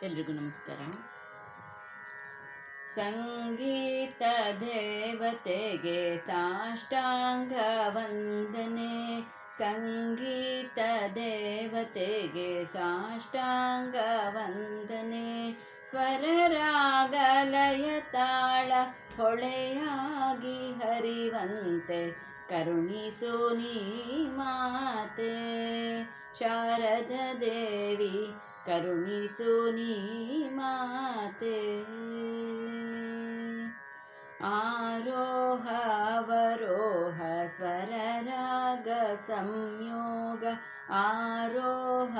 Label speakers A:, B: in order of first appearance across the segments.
A: ಎಲ್ರಿಗೂ ನಮಸ್ಕಾರ. ಸಂಗೀತ ದೇವತೆಗೆ ಸಾಷ್ಟಾಂಗ ವಂದನೆ. ಸಂಗೀತ ದೇವತೆಗೆ ಸಾಷ್ಟಾಂಗ ವಂದನೆ. ಸ್ವರ ರಾಗ ಲಯ ತಾಳ ಹೊಳೆಯಾಗಿ ಹರಿವಂತೆ ಕರುಣಿಸು ನೀ ಮಾತೆ. ಶಾರದ ದೇವಿ ಕರುಣಿಸು ನೀ ಮಾತೆ. ಆರೋಹ ಅವರೋಹ ಸ್ವರ ರಾಗ ಸಂಯೋಗ. ಆರೋಹ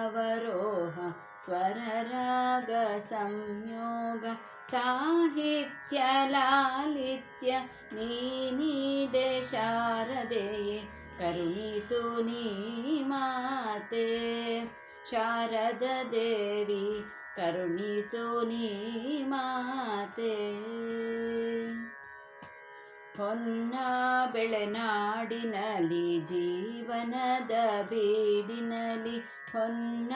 A: ಅವರೋಹ ಸ್ವರ ರಾಗ ಸಂಯೋಗ. ಸಾಹಿತ್ಯ ಲಾಲಿತ್ಯ ನೀ ನೀಡೆ ಶಾರದೆಯೇ ಕರುಣಿಸು ನೀ ಮಾತೆ. ಶಾರದ ದೇವಿ ಕರುಣಿಸು ನೀ ಮಾತೆ. ಹೊನ್ನ ಬೆಳೆನಾಡಿನಲ್ಲಿ ಜೀವನದ ಬೀಡಿನಲ್ಲಿ. ಹೊನ್ನ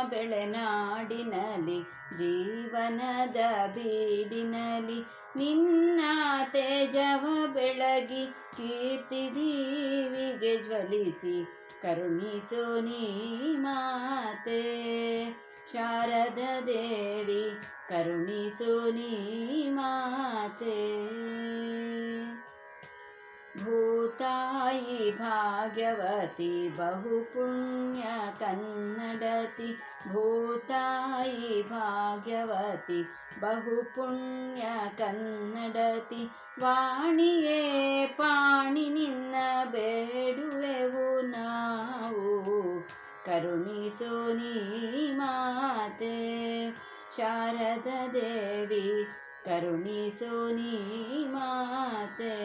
A: ಬೆಳೆನಾಡಿನಲ್ಲಿ ಜೀವನದ ಬೀಡಿನಲ್ಲಿ. ನಿನ್ನ ತೇಜವ ಬೆಳಗಿ ಕೀರ್ತಿ ದೀವಿಗೆ ಜ್ವಲಿಸಿ ಕರುಣಿಸು ನೀ ಮಾತೆ. ಶಾರದ ದೇವಿ ಕರುಣಿಸು ನೀ ಮಾತೆ. ಭೂತಾಯಿ ಭಾಗ್ಯವತಿ ಬಹುಪುಣ್ಯ ಕನ್ನಡತಿ. ಭೂತಾಯಿ ಭಾಗ್ಯವತಿ ಬಹುಪುಣ್ಯ ಕನ್ನಡತಿ. ವಾಣಿಯೇ ಪಾಣಿ ನಿನ್ನ ಬೇಡುವೆವು ನಾವು ಕರುಣಿಸು ನೀ ಮಾತೆ. ಶಾರದ ದೇವಿ ಕರುಣಿಸು ನೀ ಮಾತೆ.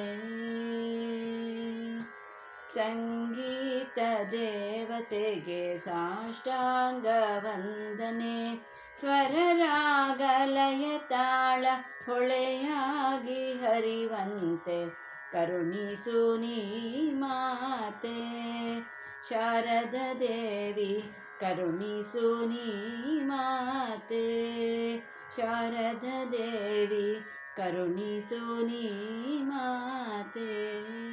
A: ಸಂಗೀತ ದೇವತೆಗೆ ಸಾಷ್ಟಾಂಗ ವಂದನೆ. ಸ್ವರ ರಾಗ ಲಯ ತಾಳ ಹೊಳೆಯಾಗಿ ಹರಿವಂತೆ ಕರುಣಿಸು ನೀ ಮಾತೆ. ಶಾರದ ದೇವಿ ಕರುಣಿಸು ನೀ ಮಾತೆ. ಶಾರದ ದೇವಿ ಕರುಣಿಸು ನೀ ಮಾತೆ.